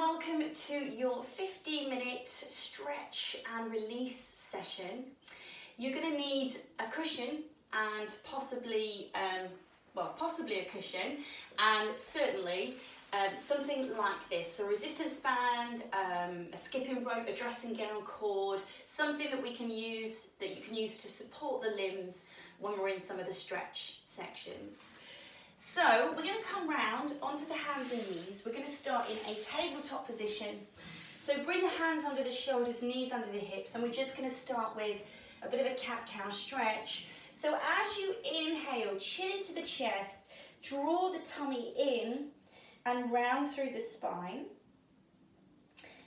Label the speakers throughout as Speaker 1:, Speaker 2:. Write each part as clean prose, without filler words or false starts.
Speaker 1: welcome to your 15-minute stretch and release session. You're going to need a cushion and possibly a cushion, and certainly something like this, a resistance band, a skipping rope, a dressing gown cord, something that you can use to support the limbs when we're in some of the stretch sections. So we're going to come round onto the hands and knees. We're going to start in a tabletop position. So bring the hands under the shoulders, knees under the hips, and we're just going to start with a bit of a cat-cow stretch. So as you inhale, chin into the chest, draw the tummy in and round through the spine.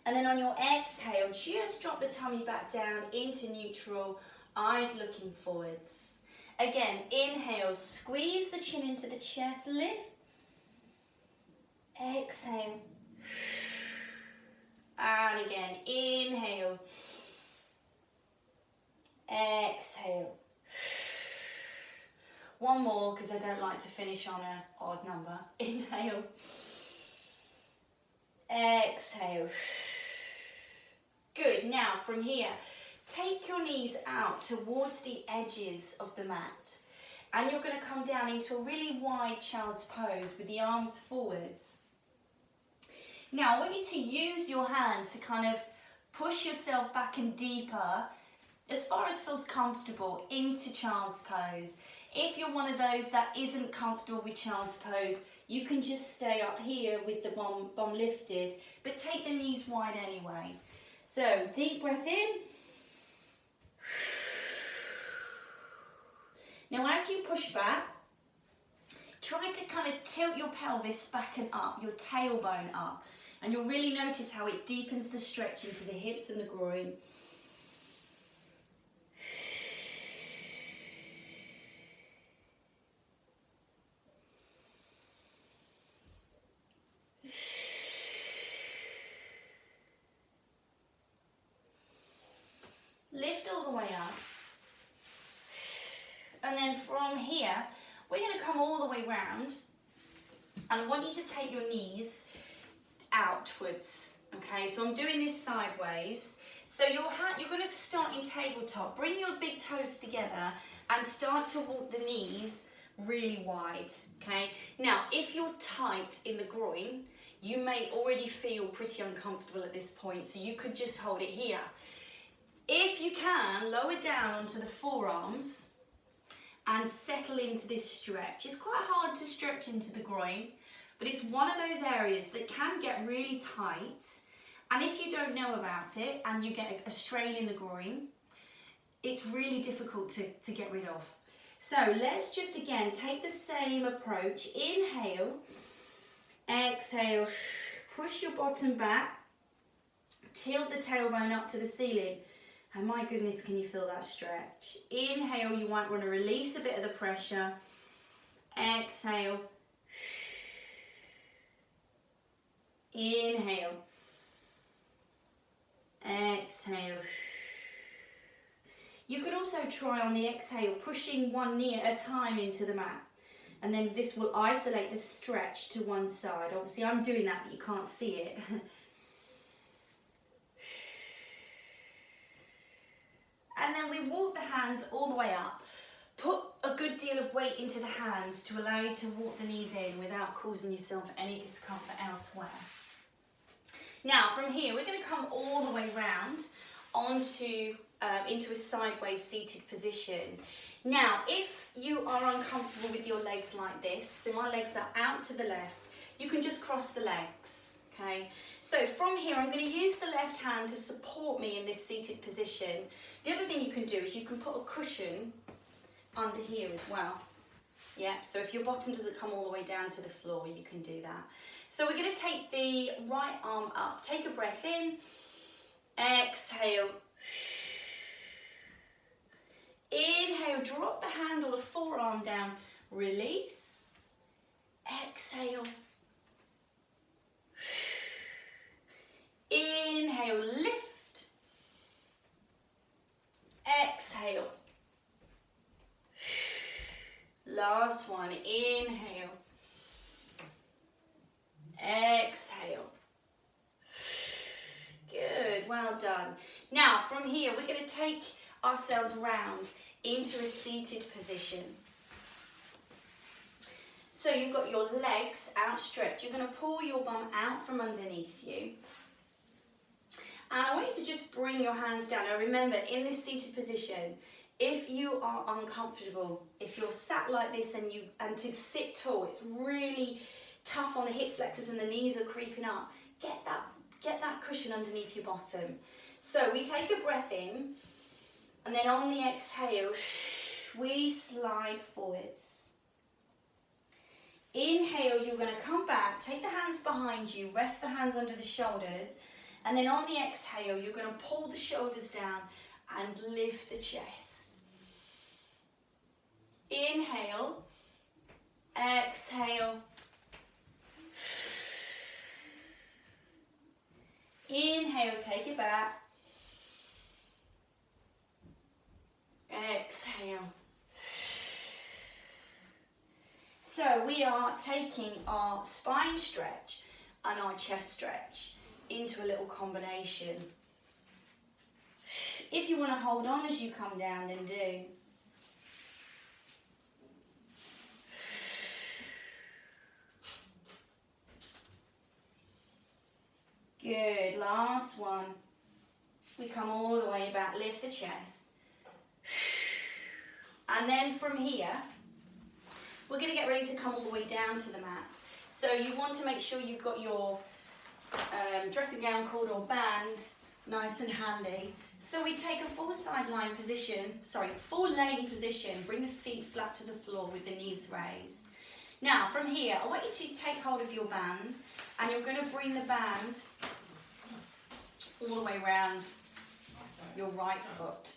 Speaker 1: And then on your exhale, just drop the tummy back down into neutral, eyes looking forwards. Again, inhale, squeeze the chin into the chest, lift. Exhale. And again, inhale. Exhale. One more, because I don't like to finish on an odd number. Inhale. Exhale. Good. Now, from here, take your knees out towards the edges of the mat. And you're going to come down into a really wide child's pose with the arms forwards. Now, I want you to use your hands to kind of push yourself back and deeper, as far as feels comfortable, into child's pose. If you're one of those that isn't comfortable with child's pose, you can just stay up here with the bum lifted, but take the knees wide anyway. So, deep breath in. Now, as you push back, try to kind of tilt your pelvis back and up, your tailbone up, and you'll really notice how it deepens the stretch into the hips and the groin. Lift all the way up. And then from here, we're going to come all the way round. And I want you to take your knees outwards. Okay, so I'm doing this sideways. So you're going to start in tabletop. Bring your big toes together and start to walk the knees really wide. Okay, now if you're tight in the groin, you may already feel pretty uncomfortable at this point. So you could just hold it here. If you can, lower down onto the forearms and settle into this stretch. It's quite hard to stretch into the groin, but it's one of those areas that can get really tight. And if you don't know about it and you get a strain in the groin, it's really difficult to get rid of. So let's just again take the same approach. Inhale, exhale, push your bottom back, tilt the tailbone up to the ceiling. And my goodness, can you feel that stretch? Inhale, you might want to release a bit of the pressure. Exhale. Inhale. Exhale. You could also try on the exhale, pushing one knee at a time into the mat. And then this will isolate the stretch to one side. Obviously, I'm doing that, but you can't see it. And then we walk the hands all the way up. Put a good deal of weight into the hands to allow you to walk the knees in without causing yourself any discomfort elsewhere. Now, from here, we're going to come all the way round into a sideways seated position. Now, if you are uncomfortable with your legs like this, so my legs are out to the left, you can just cross the legs, okay? So from here, I'm going to use the left hand to support me in this seated position. The other thing you can do is you can put a cushion under here as well. Yeah, so if your bottom doesn't come all the way down to the floor, you can do that. So we're going to take the right arm up. Take a breath in. Exhale. Inhale, drop the hand or the forearm down. Release. Exhale. Inhale, lift. Exhale. Last one, inhale. Exhale. are done. Now from here, we're going to take ourselves round into a seated position. So you've got your legs outstretched. You're going to pull your bum out from underneath you. And I want you to just bring your hands down. Now remember, in this seated position, if you are uncomfortable, if you're sat like this and to sit tall, it's really tough on the hip flexors and the knees are creeping up, get that cushion underneath your bottom. So we take a breath in, and then on the exhale, we slide forwards. Inhale, you're going to come back, take the hands behind you, rest the hands under the shoulders, and then on the exhale, you're going to pull the shoulders down and lift the chest. Inhale, exhale. Inhale, take it back. Exhale. So we are taking our spine stretch and our chest stretch into a little combination. If you want to hold on as you come down, then do. Good, last one. We come all the way back, lift the chest. And then from here, we're going to get ready to come all the way down to the mat. So you want to make sure you've got your dressing gown cord or band nice and handy. So we take a full laying position, bring the feet flat to the floor with the knees raised. Now from here, I want you to take hold of your band, and you're going to bring the band all the way around your right foot.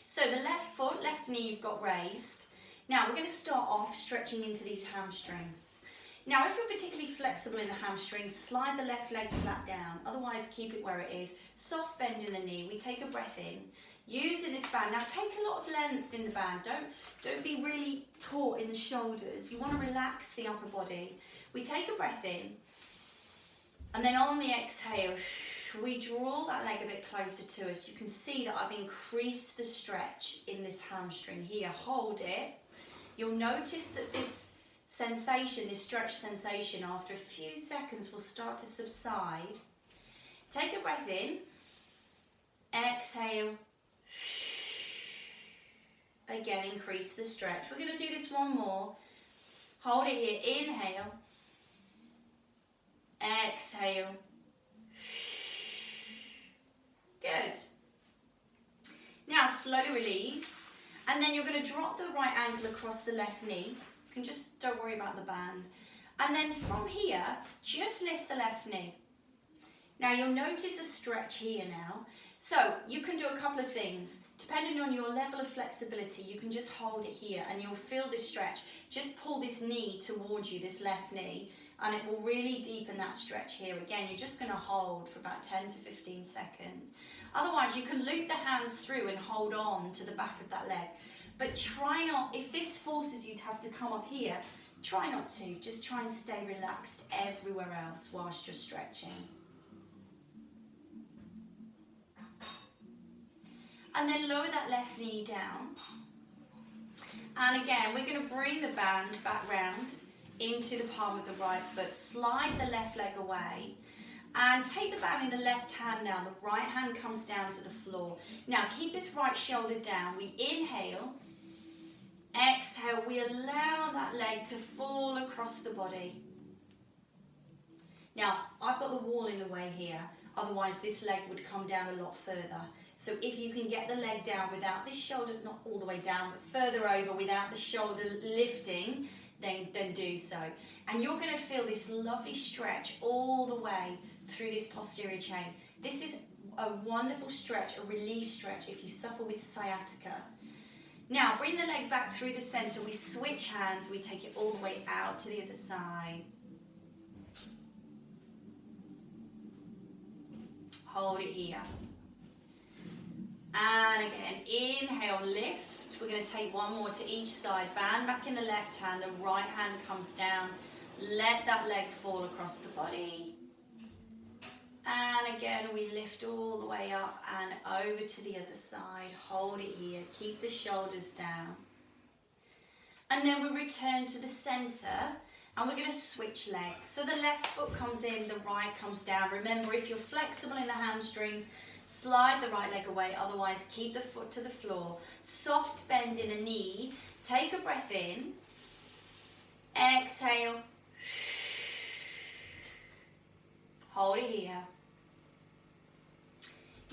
Speaker 1: So the left knee you've got raised. Now we're going to start off stretching into these hamstrings. Now if you're particularly flexible in the hamstrings, slide the left leg flat down. Otherwise keep it where it is. Soft bend in the knee. We take a breath in. Using this band. Now take a lot of length in the band. Don't be really taut in the shoulders. You want to relax the upper body. We take a breath in. And then on the exhale, we draw that leg a bit closer to us. You can see that I've increased the stretch in this hamstring here. Hold it. You'll notice that this sensation, this stretch sensation, after a few seconds will start to subside. Take a breath in. Exhale. Again, increase the stretch. We're going to do this one more. Hold it here. Inhale. Exhale. Good. Now slowly release, and then you're going to drop the right ankle across the left knee. You can just, don't worry about the band. And then from here, just lift the left knee. Now you'll notice a stretch here now. So you can do a couple of things. Depending on your level of flexibility, you can just hold it here and you'll feel this stretch. Just pull this knee towards you, this left knee, and it will really deepen that stretch here. Again, you're just going to hold for about 10 to 15 seconds. Otherwise, you can loop the hands through and hold on to the back of that leg. But try not, if this forces you to have to come up here, try not to. Just try and stay relaxed everywhere else whilst you're stretching. And then lower that left knee down. And again, we're going to bring the band back round into the palm of the right foot. Slide the left leg away. And take the band in the left hand now. The right hand comes down to the floor. Now keep this right shoulder down. We inhale. Exhale. We allow that leg to fall across the body. Now, I've got the wall in the way here. Otherwise, this leg would come down a lot further. So if you can get the leg down without this shoulder, not all the way down, but further over without the shoulder lifting, then do so. And you're going to feel this lovely stretch all the way through this posterior chain. This is a wonderful stretch, a release stretch if you suffer with sciatica. Now, bring the leg back through the center. We switch hands. We take it all the way out to the other side. Hold it here. And again, inhale, lift. We're going to take one more to each side. Band back in the left hand, the right hand comes down. Let that leg fall across the body. And again, we lift all the way up and over to the other side. Hold it here. Keep the shoulders down. And then we return to the center and we're going to switch legs. So the left foot comes in, the right comes down. Remember, if you're flexible in the hamstrings, slide the right leg away. Otherwise, keep the foot to the floor. Soft bend in the knee. Take a breath in. Exhale. Hold it here.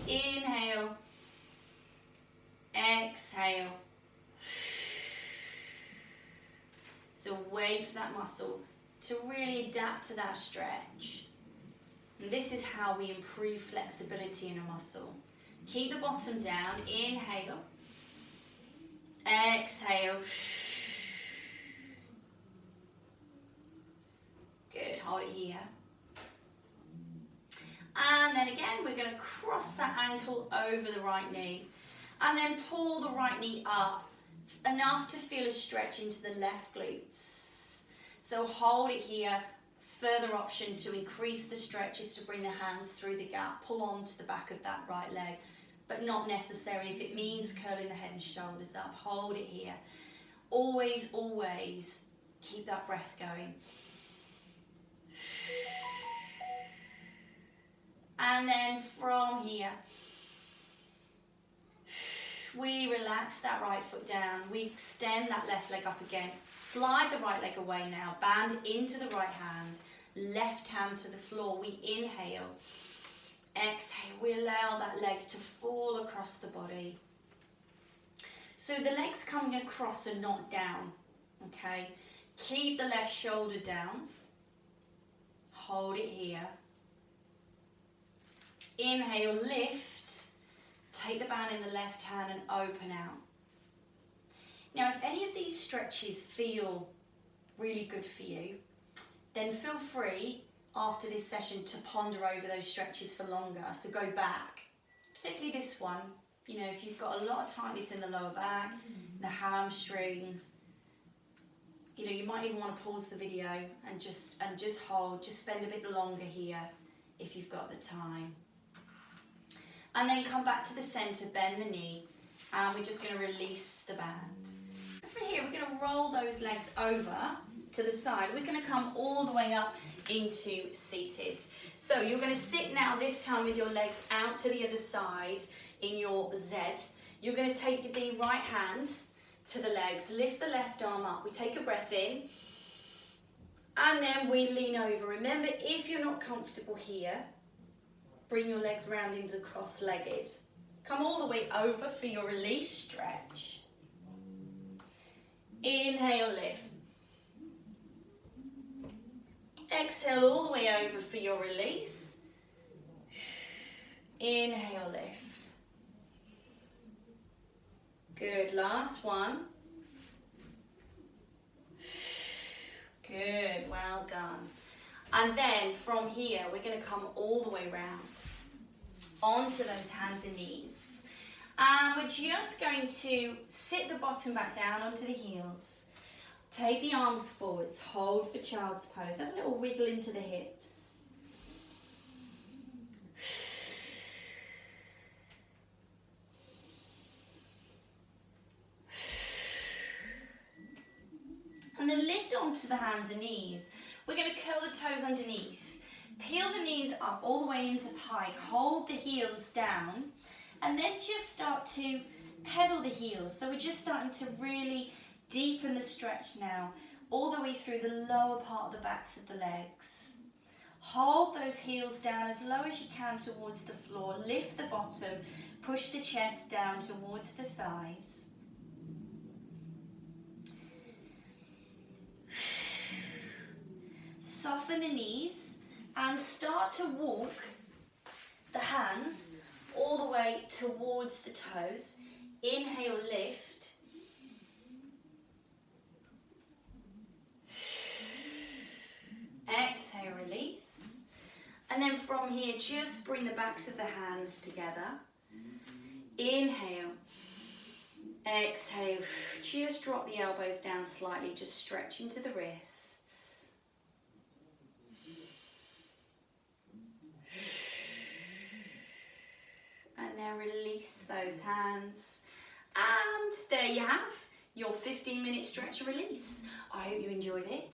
Speaker 1: Inhale. Exhale. So wait for that muscle to really adapt to that stretch. And this is how we improve flexibility in a muscle. Keep the bottom down. Inhale. Exhale. Good. Hold it here. And then again, we're going to cross that ankle over the right knee. And then pull the right knee up. Enough to feel a stretch into the left glutes. So hold it here. Further option to increase the stretch is to bring the hands through the gap. Pull on to the back of that right leg, but not necessary if it means curling the head and shoulders up. Hold it here. Always, always keep that breath going. And then from here, we relax that right foot down. We extend that left leg up again. Slide the right leg away now. Band into the right hand. Left hand to the floor. We inhale. Exhale. We allow that leg to fall across the body. So the legs coming across and not down. Okay. Keep the left shoulder down. Hold it here. Inhale, lift. Take the band in the left hand and open out. Now, if any of these stretches feel really good for you, then feel free after this session to ponder over those stretches for longer. So go back, particularly this one. You know, if you've got a lot of tightness in the lower back, the hamstrings, you know, you might even want to pause the video and just hold, just spend a bit longer here if you've got the time. And then come back to the center, bend the knee, and we're just going to release the band. From here, we're going to roll those legs over to the side. We're going to come all the way up into seated. So you're going to sit now, this time with your legs out to the other side in your Z. You're going to take the right hand to the legs, lift the left arm up. We take a breath in, and then we lean over. Remember, if you're not comfortable here, bring your legs round into cross-legged. Come all the way over for your release stretch. Inhale, lift. Exhale all the way over for your release. Inhale, lift. Good, last one. Good, well done. And then from here, we're going to come all the way round onto those hands and knees. And we're just going to sit the bottom back down onto the heels. Take the arms forwards, hold for child's pose. Have a little wiggle into the hips. And then lift onto the hands and knees. We're going to curl the toes underneath. Peel the knees up all the way into pike. Hold the heels down. And then just start to pedal the heels. So we're just starting to really deepen the stretch now, all the way through the lower part of the backs of the legs. Hold those heels down as low as you can towards the floor. Lift the bottom. Push the chest down towards the thighs. Soften the knees and start to walk the hands all the way towards the toes. Inhale, lift. Exhale, release. And then from here, just bring the backs of the hands together. Inhale. Exhale. Just drop the elbows down slightly, just stretch into the wrists. those hands. And there you have your 15-minute stretch release. I hope you enjoyed it.